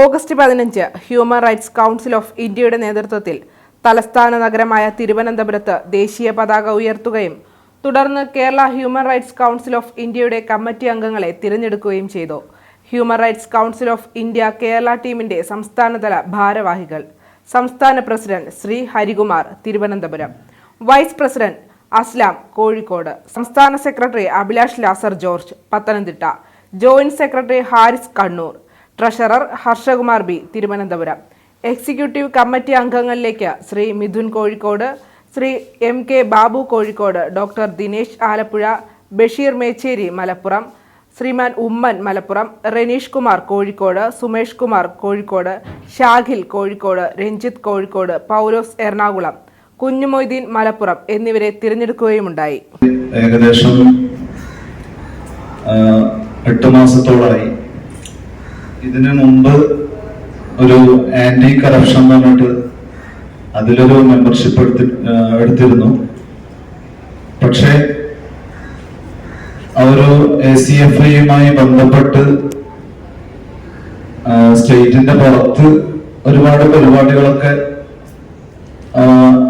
August 15 human rights council of ഇന്ത്യയുടെ നേതൃത്വത്തിൽ തലസ്ഥാന നഗരമായ തിരുവനന്തപുരത്ത് ദേശീയ പതാക ഉയർത്തുകയും തുടർന്ന് Kerala human rights council of ഇന്ത്യയുടെ കമ്മിറ്റി അംഗങ്ങളെ തിരഞ്ഞെടുക്കുകയും ചെയ്തു. Human rights council of India Kerala ടീമിന്റെ സംസ്ഥാനതല ഭാരവാഹികൾ: സംസ്ഥാന president Shri Harikumar, Thiruvananthapuram; vice president Aslam, Kozhikode; സംസ്ഥാന secretary Abhilash Lazar George, Pathanamthitta; joint secretary Haris, Kannur; treasurer Harshakumar B, Thiruvananthapuram. Executive committee അംഗങ്ങളിലേക്ക് Shri Mithun, Kozhikode; Shri M K Babu, Kozhikode; doctor Dinesh, Alappuzha; Basheer Mecheri, Malappuram; ശ്രീമാൻ ഉമ്മൻ, മലപ്പുറം; റെനീഷ് കുമാർ, കോഴിക്കോട്; സുമേഷ് കുമാർ, കോഴിക്കോട്; ഷാഖിൽ, കോഴിക്കോട്; രഞ്ജിത്ത്, കോഴിക്കോട്; പൗലോസ്, എറണാകുളം; കുഞ്ഞുമൊയ്തീൻ, മലപ്പുറം എന്നിവരെ തിരഞ്ഞെടുക്കുകയുമുണ്ടായി. ഏകദേശം 8 മാസത്തോളായി. ഇതിനു മുമ്പ് ഒരു ആന്റി കറപ്ഷൻ എന്ന് പറഞ്ഞിട്ട് അതിലൊരു മെമ്പർഷിപ്പ് എടുത്തിരുന്നു. പക്ഷെ ഒരു ACFIയുമായി ബന്ധപ്പെട്ട് സ്റ്റേറ്റിന്റെ പുറത്ത് ഒരുപാട് പരിപാടികളൊക്കെ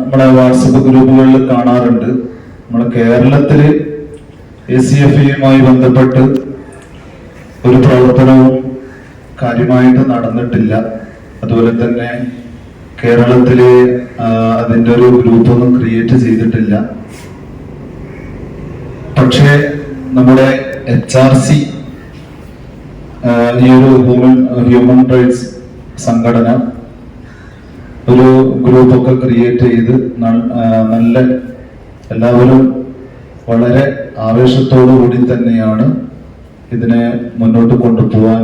നമ്മുടെ വാട്സപ്പ് ഗ്രൂപ്പുകളിൽ കാണാറുണ്ട്. നമ്മുടെ കേരളത്തില് ACFIയുമായി ബന്ധപ്പെട്ട് ഒരു പ്രവർത്തനവും കാര്യമായിട്ട് നടന്നിട്ടില്ല. അതുപോലെ തന്നെ കേരളത്തില് അതിന്റെ ഒരു ഗ്രൂപ്പൊന്നും ക്രിയേറ്റ് ചെയ്തിട്ടില്ല. പക്ഷേ നമ്മുടെ HRC ഈ ഒരു ഹ്യൂമൻ റൈറ്റ്സ് സംഘടന ഒരു ഗ്രൂപ്പൊക്കെ ക്രിയേറ്റ് ചെയ്ത് നല്ല എല്ലാവരും വളരെ ആവേശത്തോടു കൂടി തന്നെയാണ് ഇതിനെ മുന്നോട്ട് കൊണ്ടുപോകാൻ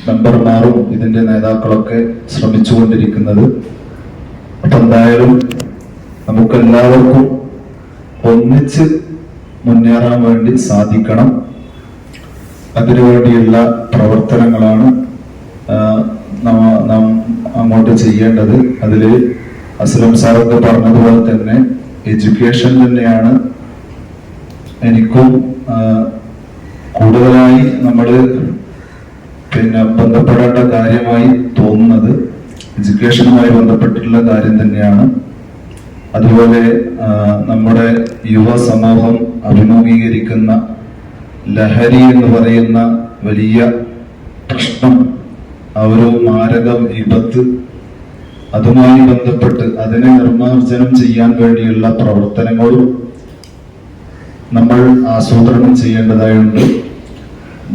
മെമ്പർമാരും ഇതിന്റെ നേതാക്കളൊക്കെ ശ്രമിച്ചുകൊണ്ടിരിക്കുന്നത്. അപ്പൊ എന്തായാലും നമുക്കെല്ലാവർക്കും ഒന്നിച്ച് മുന്നേറാൻ വേണ്ടി സാധിക്കണം. അതിനുവേണ്ടിയുള്ള പ്രവർത്തനങ്ങളാണ് നാം അങ്ങോട്ട് ചെയ്യേണ്ടത്. അതില് അസ്ലം സാറൊക്കെ പറഞ്ഞതുപോലെ തന്നെ എഡ്യൂക്കേഷൻ തന്നെയാണ് എനിക്കും കൂടുതലായി നമ്മള് ബന്ധപ്പെടേണ്ട കാര്യമായി തോന്നുന്നത്. എഡ്യൂക്കേഷനുമായി ബന്ധപ്പെട്ടിട്ടുള്ള കാര്യം തന്നെയാണ്. അതുപോലെ നമ്മുടെ യുവ സമൂഹം അഭിമുഖീകരിക്കുന്ന ലഹരി എന്ന് പറയുന്ന വലിയ പ്രശ്നം, ഒരു മാരക വിപത്ത്, അതുമായി ബന്ധപ്പെട്ട് അതിനെ നിർമ്മാർജ്ജനം ചെയ്യാൻ വേണ്ടിയുള്ള പ്രവർത്തനങ്ങളും നമ്മൾ ആസൂത്രണം ചെയ്യേണ്ടതായുണ്ട്.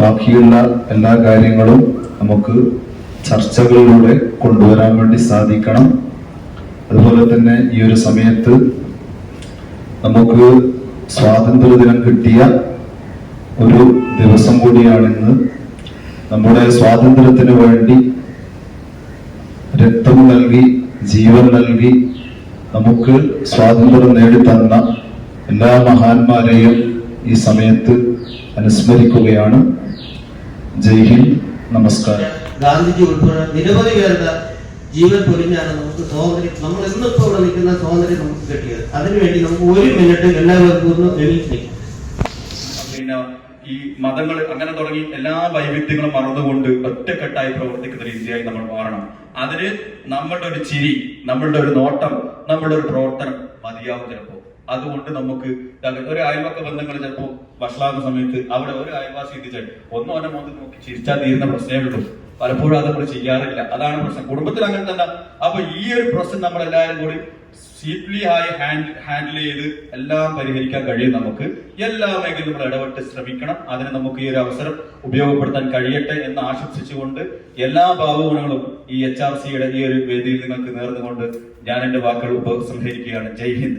ബാക്കിയുള്ള എല്ലാ കാര്യങ്ങളും നമുക്ക് ചർച്ചകളിലൂടെ കൊണ്ടുവരാൻ വേണ്ടി സാധിക്കണം. അതുപോലെ തന്നെ ഈ ഒരു സമയത്ത് നമുക്ക് സ്വാതന്ത്ര്യദിനം കിട്ടിയ ഒരു ദിവസം കൂടിയാണിന്ന്. നമ്മുടെ സ്വാതന്ത്ര്യത്തിന് വേണ്ടി രക്തം നൽകി, ജീവൻ നൽകി നമുക്ക് സ്വാതന്ത്ര്യം നേടിത്തന്ന എല്ലാ മഹാന്മാരെയും ഈ സമയത്ത് അനുസ്മരിക്കുകയാണ്. ജയ് ഹിന്ദ്, നമസ്കാരം. ഗാന്ധിജി ഉൾപ്പെടെ നിരവധി പേരുടെ ജീവൻ പൊലിഞ്ഞാണ് നമുക്ക് സ്വാതന്ത്ര്യം, നമ്മൾ ഇന്നിപ്പോ ഇവിടെ നിൽക്കുന്ന സ്വാതന്ത്ര്യം നമുക്ക് കിട്ടിയത്. അതിനുവേണ്ടി നമുക്ക് 1 മിനിറ്റ് എല്ലാവർക്കും ഒന്ന് എണീറ്റിരിക്കാം. പിന്നെ ഈ മതങ്ങൾ അങ്ങനെ തുടങ്ങി എല്ലാ വൈവിധ്യങ്ങളും മറന്നുകൊണ്ട് ഒറ്റക്കെട്ടായി പ്രവർത്തിക്കുന്ന ഒരു ഇന്ത്യയായി നമ്മൾ മാറണം. അതിന് നമ്മളുടെ ഒരു ചിരി, നമ്മളുടെ ഒരു നോട്ടം, നമ്മളുടെ ഒരു പ്രവർത്തനം മതിയാവും ചിലപ്പോ. അതുകൊണ്ട് നമുക്ക് ഒരു അയൽവക്ക ബന്ധങ്ങൾ ചിലപ്പോ വഷളാകുന്ന സമയത്ത് അവിടെ ഒരു അയൽവാസി എത്തിച്ചാൽ ഒന്നോ അവന്റെ മുഖത്ത് നോക്കി ചിരിച്ചാൽ തീരുന്ന പ്രശ്നമേ ഉള്ളൂ. പലപ്പോഴും അത് നമ്മൾ ചെയ്യാറില്ല. അതാണ് പ്രശ്നം. കുടുംബത്തിൽ അങ്ങനെ തന്നെ. അപ്പൊ ഈ ഒരു പ്രശ്നം നമ്മൾ എല്ലാവരും കൂടി സീപ്ലി ആയി ഹാൻഡിൽ ചെയ്ത് എല്ലാം പരിഹരിക്കാൻ കഴിയും. നമുക്ക് എല്ലാ മേഖലയിലും നമ്മൾ ഇടപെട്ട് ശ്രമിക്കണം. അതിന് നമുക്ക് ഈ ഒരു അവസരം ഉപയോഗപ്പെടുത്താൻ കഴിയട്ടെ എന്ന് ആശംസിച്ചുകൊണ്ട് എല്ലാ ഭാവഗുണങ്ങളും ഈ HRCയുടെ ഈ ഒരു വേദിയിൽ നിങ്ങൾക്ക് നേർന്നുകൊണ്ട് ഞാൻ എന്റെ വാക്കുകൾ ഉപസംഹരിക്കുകയാണ്. ജയ് ഹിന്ദ്.